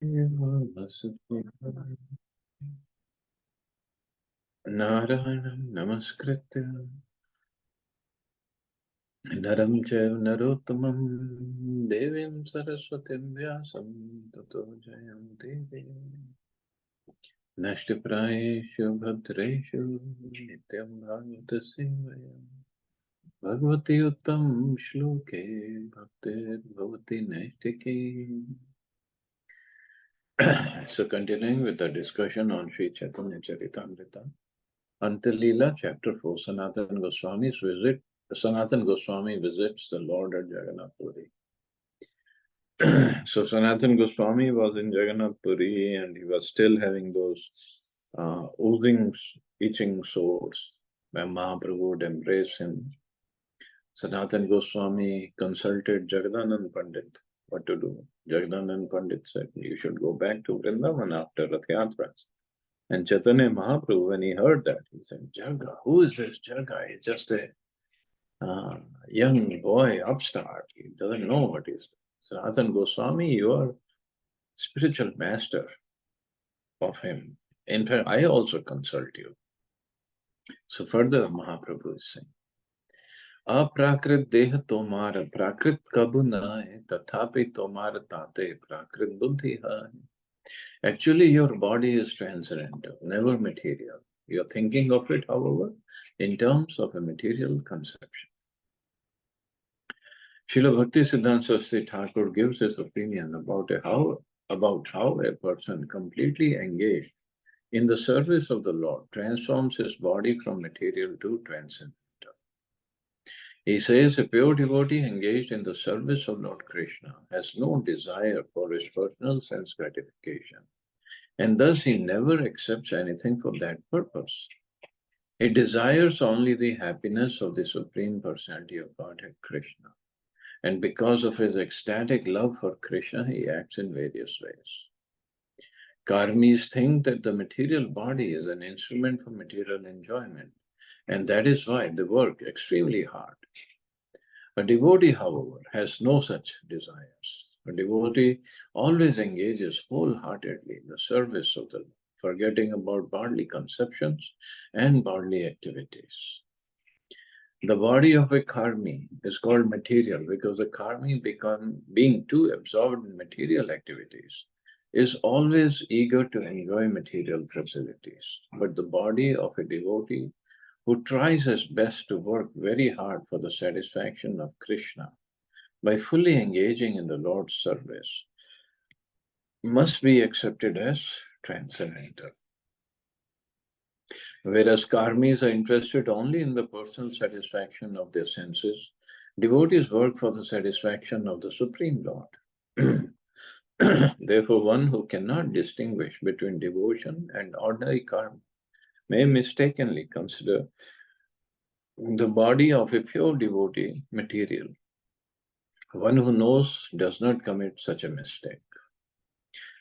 Narayanam namaskritya naram chaiva narottamam devim saraswatim vyasam tato jayam devi nashtiprayeshu bhadreshu nityam bhagavata sevayam bhagavati uttam shloke bhaktir bhavati naistiki. So continuing with the discussion on Sri Chaitanya Charitamrita, Antya Lila, chapter 4, Sanatan Goswami visits the Lord at Jagannath Puri. So Sanatan Goswami was in Jagannath Puri and he was still having those oozing, itching sores. When Mahaprabhu would embrace him, Sanatan Goswami consulted Jagadanand Pandit what to do. Jagadanand Pandit said, you should go back to Vrindavan after Rath Yatras. And Chaitanya Mahaprabhu, when he heard that, he said, Jaga, who is this Jaga? He's just a young boy, upstart. He doesn't know what he's doing. Sanatan Goswami, you are spiritual master of him. In fact, I also consult you. So further, Mahaprabhu is saying, Aprakrit deha tomara, prakrit kabu nahe, tathapi tomara tate, prakrit buddhi hai. Actually, your body is transcendental, never material. You're thinking of it, however, in terms of a material conception. Srila Bhakti Siddhanta Saraswati Thakur gives his opinion about how a person completely engaged in the service of the Lord transforms his body from material to transcendental. He says a pure devotee engaged in the service of Lord Krishna has no desire for his personal sense gratification, and thus he never accepts anything for that purpose. He desires only the happiness of the Supreme Personality of Godhead Krishna. And because of his ecstatic love for Krishna, he acts in various ways. Karmis think that the material body is an instrument for material enjoyment, and that is why they work extremely hard. A devotee, however, has no such desires. A devotee always engages wholeheartedly in the service of the Lord, forgetting about bodily conceptions and bodily activities. The body of a karmi is called material because the karmi, being too absorbed in material activities, is always eager to enjoy material facilities. But the body of a devotee who tries his best to work very hard for the satisfaction of Krishna by fully engaging in the Lord's service must be accepted as transcendental. Whereas karmis are interested only in the personal satisfaction of their senses, devotees work for the satisfaction of the Supreme Lord. Therefore, one who cannot distinguish between devotion and ordinary karma may mistakenly consider the body of a pure devotee material. One who knows does not commit such a mistake.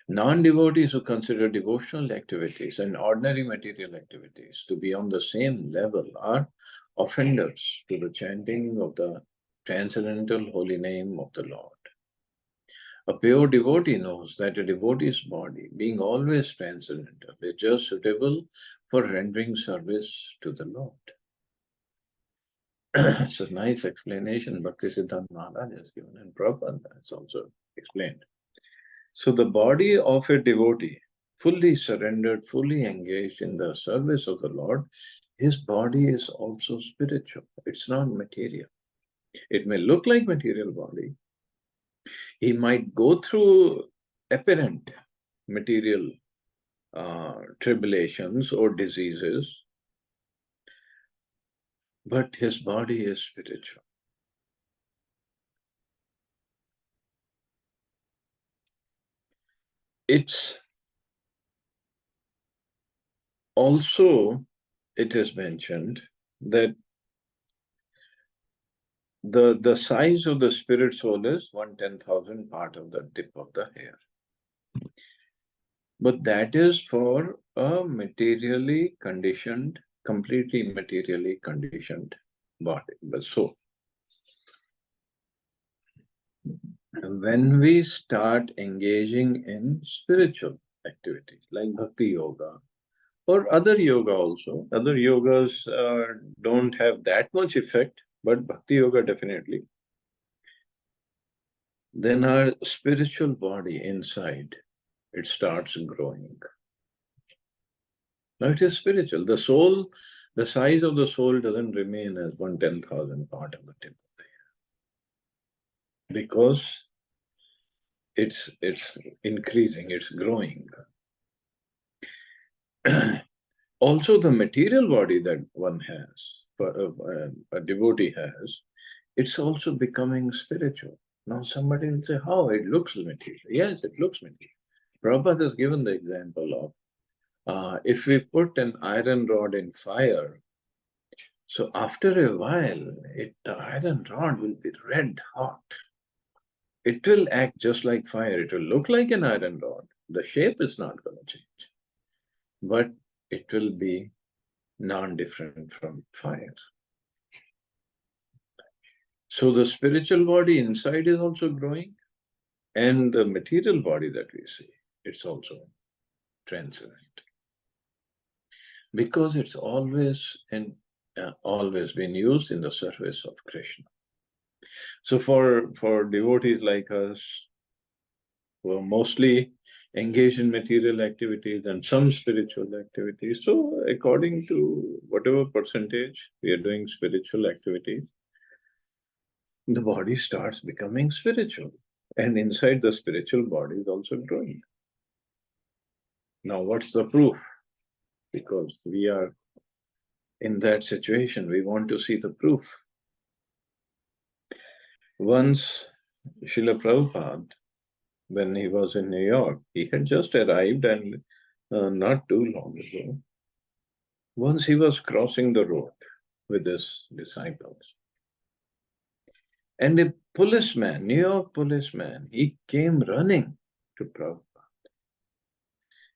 Non-devotees who consider devotional activities and ordinary material activities to be on the same level are offenders to the chanting of the transcendental holy name of the Lord. A pure devotee knows that a devotee's body, being always transcendental, is just suitable for rendering service to the Lord. It's a nice explanation Bhaktisiddhanta Maharaj has given, and Prabhupada has also explained. So the body of a devotee, fully surrendered, fully engaged in the service of the Lord, his body is also spiritual. It's not material. It may look like material body. He might go through apparent material tribulations or diseases, but his body is spiritual. It's also, it is mentioned that the size of the spirit soul is 1/10,000 part of the tip of the hair. But that is for a materially conditioned, completely materially conditioned body, the soul. When we start engaging in spiritual activities like bhakti yoga or other yoga also, other yogas don't have that much effect, but bhakti yoga definitely, then our spiritual body inside, it starts growing. Now it is spiritual. The soul, the size of the soul doesn't remain as 1/10,000 part of the tip of the hair because it's increasing, it's growing. Also, the material body that one has, a devotee has, it's also becoming spiritual. Now somebody will say, how? It looks material. Yes, it looks material. Prabhupada has given the example of if we put an iron rod in fire, so after a while, the iron rod will be red hot. It will act just like fire. It will look like an iron rod. The shape is not going to change, but it will be non-different from fire. So the spiritual body inside is also growing, and the material body that we see, it's also transcendent. Because it's always been used in the service of Krishna. So for devotees like us who are mostly engaged in material activities and some spiritual activities, so according to whatever percentage we are doing spiritual activities, the body starts becoming spiritual. And inside the spiritual body is also growing. Now, what's the proof? Because we are in that situation, we want to see the proof. Once, Srila Prabhupada, when he was in New York, he had just arrived and not too long ago. Once he was crossing the road with his disciples. And a policeman, New York policeman, he came running to Prabhupada.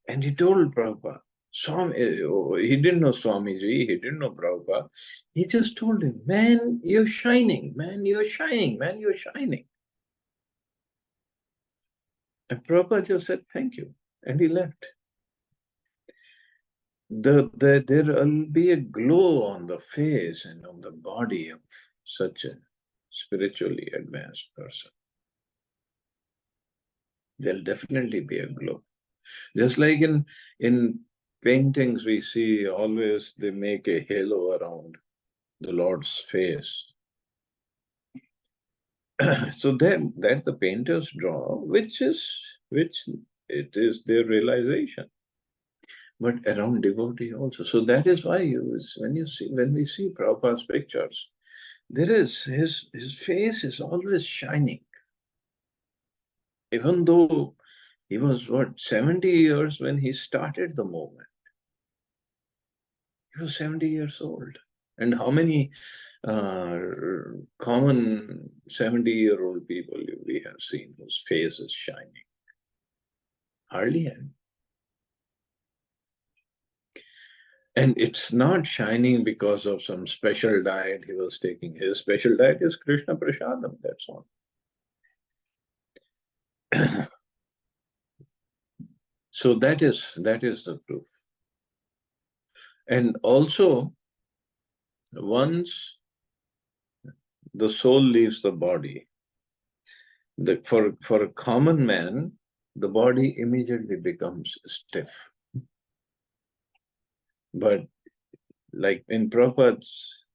And he told Prabhupada, he didn't know Swamiji, he didn't know Prabhupada. He just told him, man, you're shining, man, you're shining, man, you're shining. And Prabhupada just said, thank you. And he left. There will be a glow on the face and on the body of such a spiritually advanced person. There'll definitely be a glow. Just like in paintings, we see always they make a halo around the Lord's face. So that the painters draw, which it is their realization. But around devotee also. So that is why when we see Prabhupada's pictures, there is his face is always shining. Even though he was 70 years when he started the movement. He was 70 years old. And how many common 70-year-old people we have seen whose face is shining? Hardly any. And it's not shining because of some special diet he was taking. His special diet is Krishna Prasadam, that's all. So that is the proof. And also, once the soul leaves the body, for a common man, the body immediately becomes stiff. But like in Prabhupada's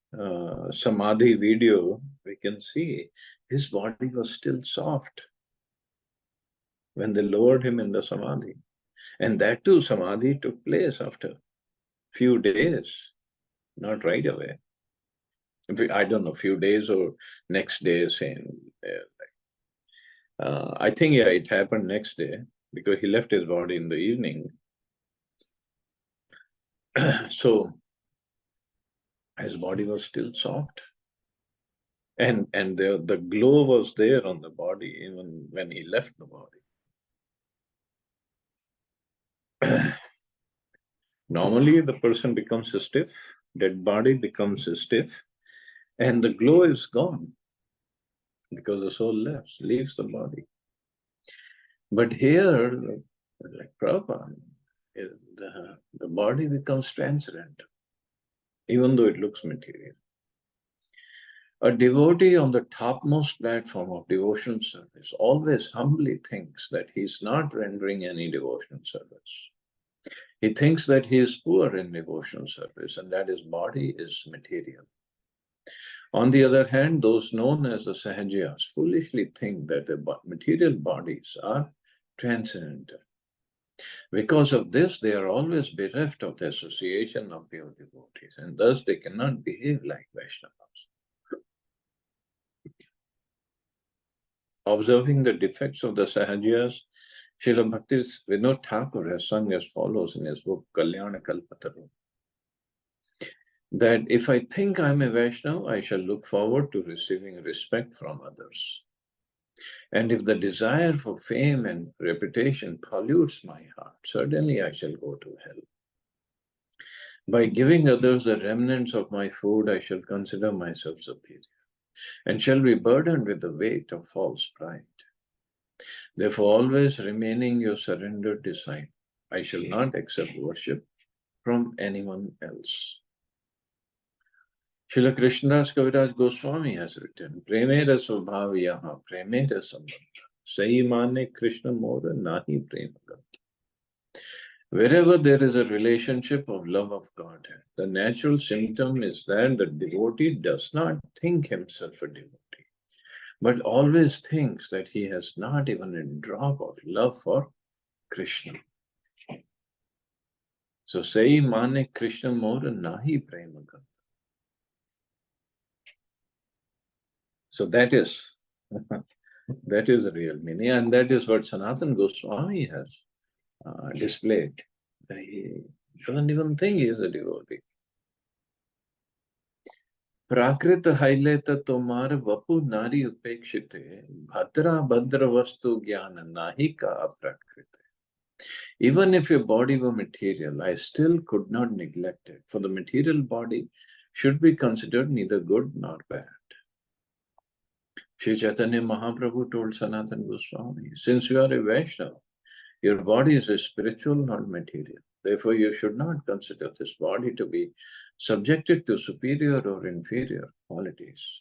Samadhi video, we can see his body was still soft when they lowered him in the Samadhi. And that too, Samadhi took place after few days, not right away. I don't know, few days or next day, saying, I think, yeah, it happened next day because he left his body in the evening. So his body was still soft. And the glow was there on the body even when he left the body. Normally, the person becomes stiff, dead body becomes stiff, and the glow is gone. because the soul leaves the body. But here, like Prabhupada, the body becomes transparent, even though it looks material. A devotee on the topmost platform of devotional service always humbly thinks that he is not rendering any devotional service. He thinks that he is poor in devotional service and that his body is material. On the other hand, those known as the Sahajiyas foolishly think that the material bodies are transcendental. Because of this, they are always bereft of the association of pure devotees, and thus they cannot behave like Vaishnavas. Observing the defects of the Sahajiyas, Srila Bhakti Vinod Thakur has sung as follows in his book Kalyana Kalpataru, that if I think I'm a Vaishnava, I shall look forward to receiving respect from others. And if the desire for fame and reputation pollutes my heart, certainly I shall go to hell. By giving others the remnants of my food, I shall consider myself superior and shall be burdened with the weight of false pride. Therefore, always remaining your surrendered disciple, I shall not accept worship from anyone else. Srila Krishnadas Kaviraj Goswami has written, Premera Svabhav Yaha, Premera Sambandha, Sai Mane Krishna Mora Nahi Premaga. Wherever there is a relationship of love of Godhead, the natural symptom is that the devotee does not think himself a devotee, but always thinks that he has not even a drop of love for Krishna. So, Sai Mane Krishna Mora Nahi Premaga. So that is that is the real meaning, and that is what Sanatana Goswami has displayed. He doesn't even think he is a devotee. प्राकृत हाइलेत तोमार वपु नारी उपेक्षिते भद्रा भद्र वस्तु ज्ञान नाहि का अप्राकृत. Even if your body were material, I still could not neglect it, for the material body should be considered neither good nor bad. Sri Chaitanya Mahaprabhu told Sanatana Goswami, since you are a Vaishnava, your body is a spiritual, not material. Therefore, you should not consider this body to be subjected to superior or inferior qualities.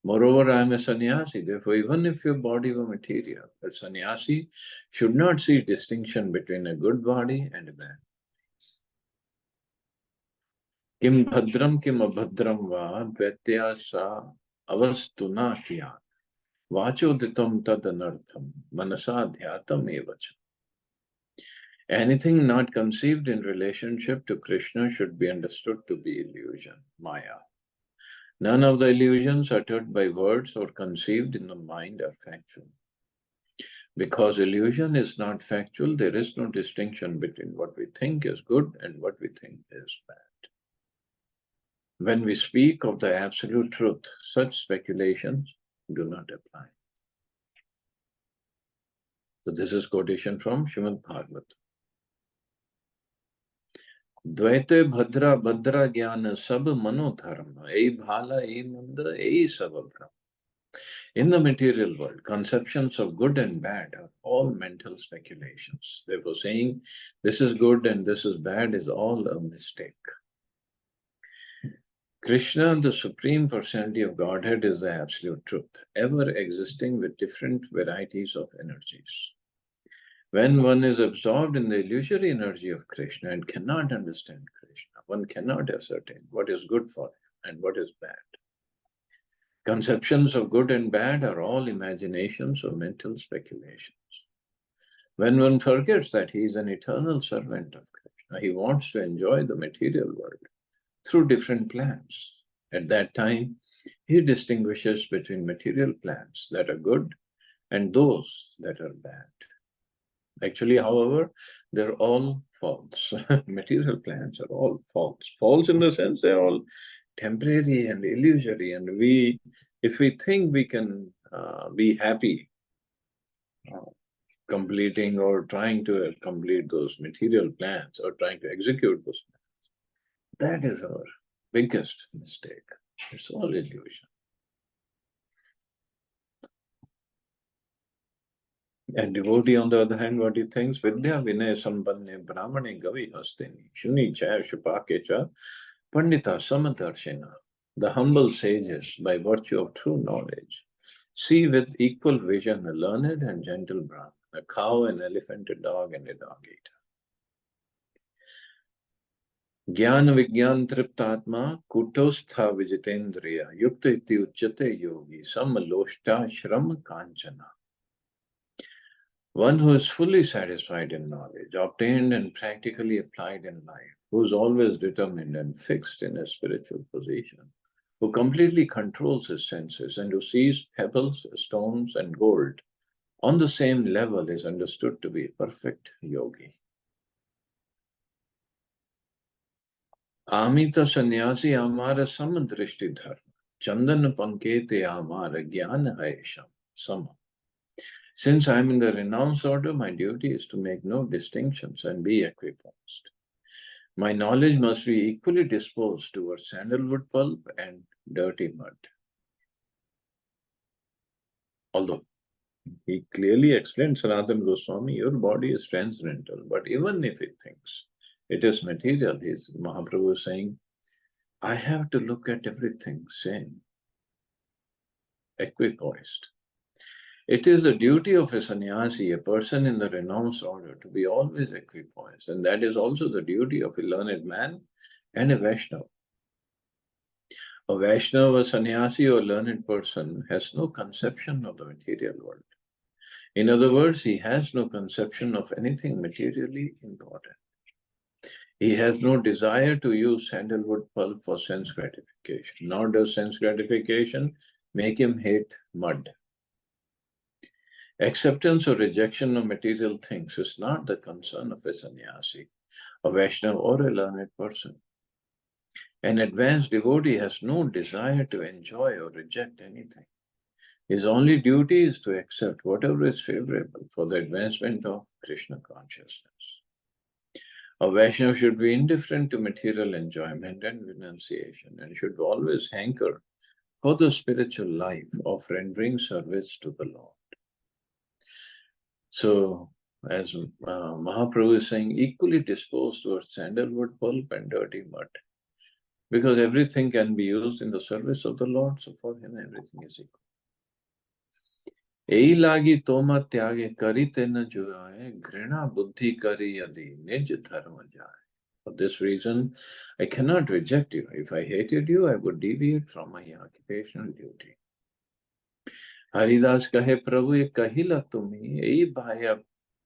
Moreover, I am a sannyasi. Therefore, even if your body were material, a sannyasi should not see distinction between a good body and a bad. Kim bhadram kim abhadram va dvaityasa avastuna kiya vachoditam tadanartham manasadhyatam evacha. Anything not conceived in relationship to Krishna should be understood to be illusion, Maya. None of the illusions uttered by words or conceived in the mind are factual. Because illusion is not factual, there is no distinction between what we think is good and what we think is bad. When we speak of the absolute truth, such speculations do not apply. So this is quotation from Srimad Bhagavatam. Dvaite bhadra bhadra jnana sab manodharma, ei bhala, ei manda, ei sababra. In the material world, conceptions of good and bad are all mental speculations. Therefore, saying this is good and this is bad is all a mistake. Krishna, the Supreme Personality of Godhead, is the absolute truth, ever existing with different varieties of energies. When one is absorbed in the illusory energy of Krishna and cannot understand Krishna, one cannot ascertain what is good for him and what is bad. Conceptions of good and bad are all imaginations or mental speculations. When one forgets that he is an eternal servant of Krishna, he wants to enjoy the material world through different plans. At that time, he distinguishes between material plans that are good and those that are bad. Actually, however, they're all false. Material plans are all false. False in the sense they're all temporary and illusory. And if we think we can be happy completing or trying to complete those material plans or trying to execute those plans, that is our biggest mistake. It's all illusion. And devotee, on the other hand, what he thinks, Vidya Vinay Sambanne Brahmane Gavi Hastini, Shuni Chaya Shupakecha, Pandita Samadarshina. The humble sages, by virtue of true knowledge, see with equal vision a learned and gentle Brahman, a cow, an elephant, a dog, and a dog eater. ज्ञान विज्ञान तृप्तात्मा कुटोस्था विजितेन्द्रिय युक्त इति उच्यते योगी समलोष्टाश्रम Kanchana. One who is fully satisfied in knowledge, obtained and practically applied in life, who is always determined and fixed in a spiritual position, who completely controls his senses and who sees pebbles, stones, and gold on the same level is understood to be a perfect yogi. Amita sannyasi amara samdrishti dharma. Chandan pankete amara jnana haisham sama. Since I am in the renounced order, my duty is to make no distinctions and be equipoised. My knowledge must be equally disposed towards sandalwood pulp and dirty mud. Although he clearly explained, Sanatana Goswami, your body is transcendental, but even if it thinks it is material, his Mahaprabhu is saying, I have to look at everything same, equipoised. It is the duty of a sannyasi, a person in the renounced order, to be always equipoised, and that is also the duty of a learned man and a Vaishnava. A Vaishnava, a sannyasi, or learned person has no conception of the material world. In other words, he has no conception of anything materially important. He has no desire to use sandalwood pulp for sense gratification, nor does sense gratification make him hate mud. Acceptance or rejection of material things is not the concern of a sannyasi, a Vaishnava, or a learned person. An advanced devotee has no desire to enjoy or reject anything. His only duty is to accept whatever is favorable for the advancement of Krishna consciousness. A Vaishnava should be indifferent to material enjoyment and renunciation and should always hanker for the spiritual life of rendering service to the Lord. So, as Mahaprabhu is saying, equally disposed towards sandalwood pulp and dirty mud. Because everything can be used in the service of the Lord, so for him everything is equal. Ei lagi toma tyage karite na juaye, grina buddhi kari yadi nij dharma jaye. For this reason, I cannot reject you. If I hated you, I would deviate from my occupational duty. Haridas kahe Prabhu ye kahila tumi, ei bhaya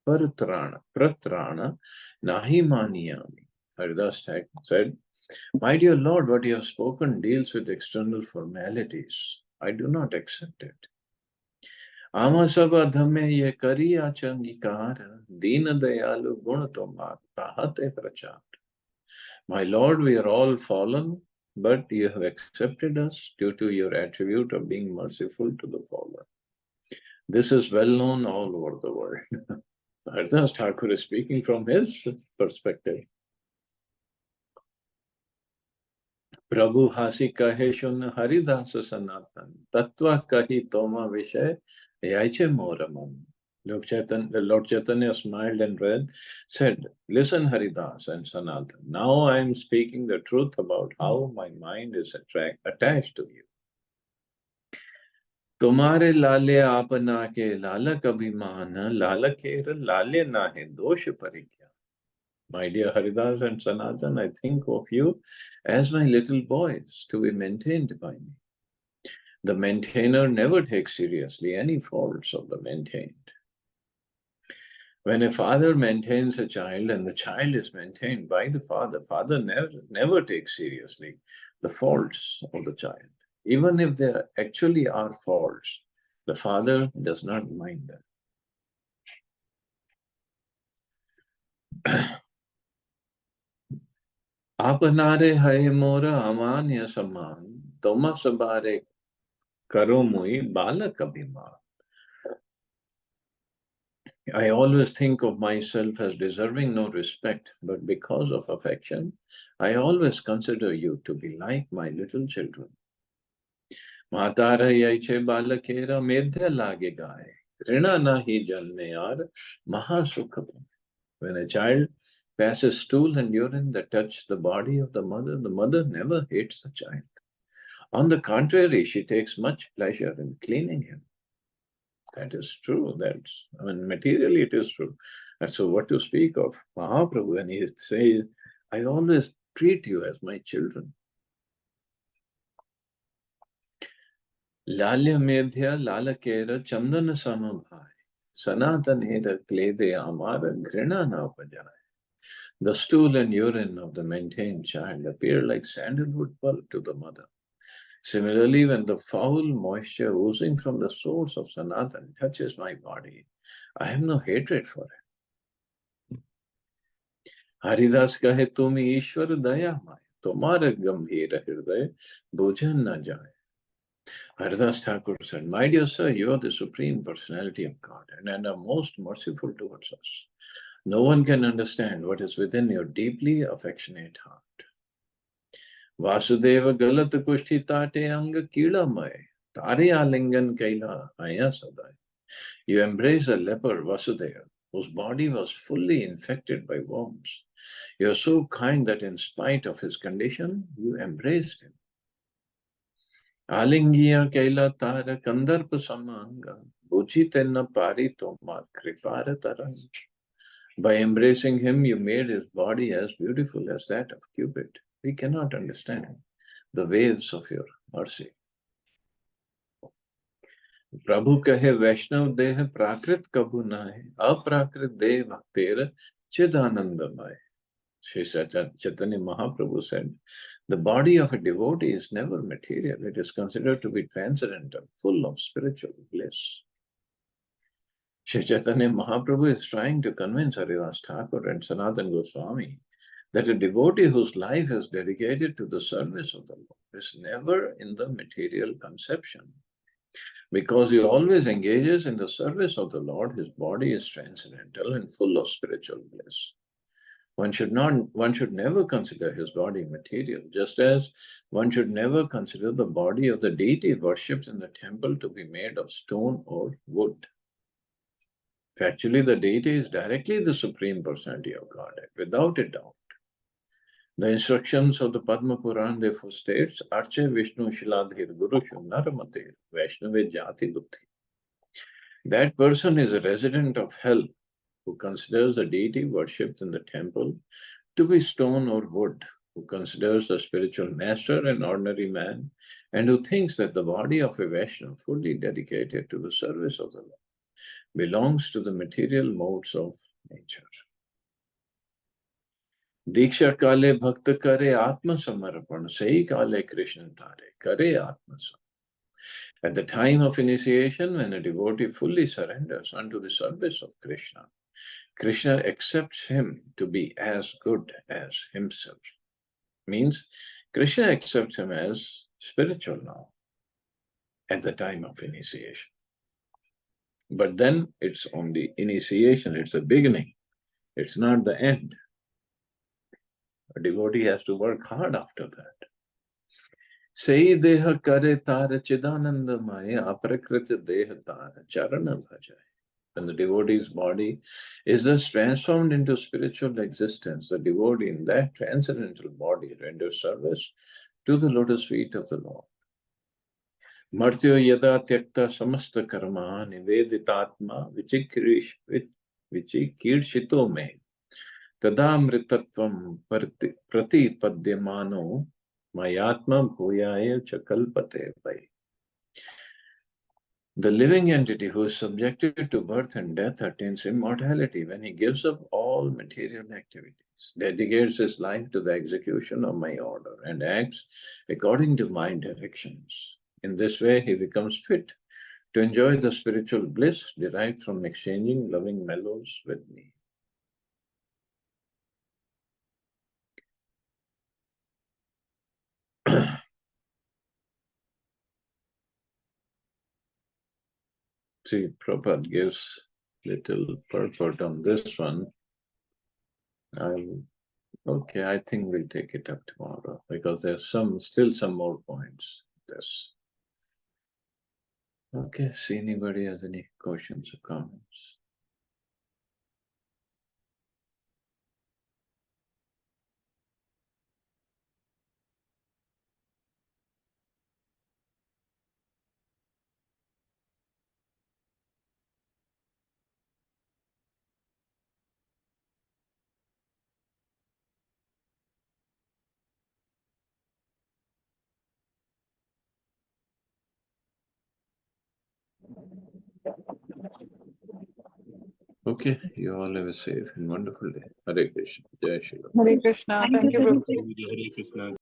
pratrana nahi maniyami. Haridas said, my dear Lord, what you have spoken deals with external formalities. I do not accept it. Amasava dhamme ye kariya changikara, dina dayalu gunatoma tahate prachar. My Lord, we are all fallen, but you have accepted us due to your attribute of being merciful to the fallen. This is well known all over the world. Haridas Thakur is speaking from his perspective. Prabhu hasi kahe shun Haridasa sanatan, tattva kahi toma vishay, yaiche moraman. The Lord Chaitanya smiled and read, said, listen Haridas and Sanatan, now I am speaking the truth about how my mind is attached to you. तुम्हारे लाले आपना के लालक अभिमान लालकेर लाले ना है दोष परिज्ञा. My dear Haridas and Sanatan, I think of you as my little boys to be maintained by me. The maintainer never takes seriously any faults of the maintained. When a father maintains a child and the child is maintained by the father, father never takes seriously the faults of the child. Even if there actually are faults, the father does not mind them. Apanare hai mora amanya saman, toma sabare karomui bala kabhima. I always think of myself as deserving no respect, but because of affection, I always consider you to be like my little children. Matara yaiche balakera medya lage gaye. Rina nahi janme yaar, mahasukham. When a child passes stool and urine that touch the body of the mother never hates the child. On the contrary, she takes much pleasure in cleaning him. That is true. I mean, materially it is true. And so, what to speak of Mahaprabhu when he says, I always treat you as my children. Lalya medhya lalakera chandana samabhai. Sanatanera klede amara grina na pajai. The stool and urine of the maintained child appear like sandalwood pulp to the mother. Similarly, when the foul moisture oozing from the source of Sanatan touches my body, I have no hatred for it. Haridas कहे तुम ईश्वर दयामय तुम्हारे गंभीर हृदय भोजन न जाए. Haridas Thakur said, my dear sir, you are the supreme personality of God and are most merciful towards us. No one can understand what is within your deeply affectionate heart. Vasudeva galat kushti tate anga kilamay tare alingan kaila aya sadai. You embrace a leper, Vasudeva, whose body was fully infected by worms. You are so kind that in spite of his condition, you embraced him. Alingiya kaila tara kandarpa samanga, bujitenna pari tomar kripara tarang. By embracing him, you made his body as beautiful as that of Cupid. We cannot understand the waves of your mercy. प्रभु कहे वैष्णव देह प्राकृत कबू न है अप्राकृत देह भक्तेर चिदानंदमय. Sri Chaitanya Mahaprabhu said, the body of a devotee is never material. It is considered to be transcendental, full of spiritual bliss. Sri Chaitanya Mahaprabhu is trying to convince Haridas Thakur and Sanatan Goswami that a devotee whose life is dedicated to the service of the Lord is never in the material conception. Because he always engages in the service of the Lord, his body is transcendental and full of spiritual bliss. One should never consider his body material, just as one should never consider the body of the deity worshipped in the temple to be made of stone or wood. Factually, the deity is directly the Supreme Personality of Godhead, without a doubt. The instructions of the Padma Puran therefore states, Arche Vishnu Shiladhir Guru Shunaramatir Vaishnave Jati Buddhi. That person is a resident of hell who considers the deity worshipped in the temple to be stone or wood, who considers the spiritual master an ordinary man, and who thinks that the body of a Vaishnava fully dedicated to the service of the Lord belongs to the material modes of nature. दीक्षा काले भक्त करे आत्मसमर्पण सही काले कृष्ण तारे करे आत्मसमर्पण. At the time of initiation, when a devotee fully surrenders unto the service of Krishna, Krishna accepts him to be as good as himself. Means Krishna accepts him as spiritual now at the time of initiation. But then it's only initiation, it's the beginning, it's not the end. A devotee has to work hard after that. Sei deha kare tara chidananda maya aprakrita deha tara charana bhajai. When the devotee's body is thus transformed into spiritual existence, the devotee in that transcendental body renders service to the lotus feet of the Lord. Martyo yada tyakta samasta karma niveditatma vichikirshito me tadamritatvam pratipadyamano mayatma bhuyaya chakalpate vai. The living entity who is subjected to birth and death attains immortality when he gives up all material activities, dedicates his life to the execution of my order, and acts according to my directions. In this way, he becomes fit to enjoy the spiritual bliss derived from exchanging loving mellows with me. See, Prabhupada gives little purport on this one. Okay, I think we'll take it up tomorrow because there's still some more points. Yes. Okay, see anybody has any questions or comments? Okay, you all have a safe and wonderful day. Hare Krishna. Jai Shri Ram. Hare Krishna. Thank Thank you you, very Prabhu. much. Hare Krishna.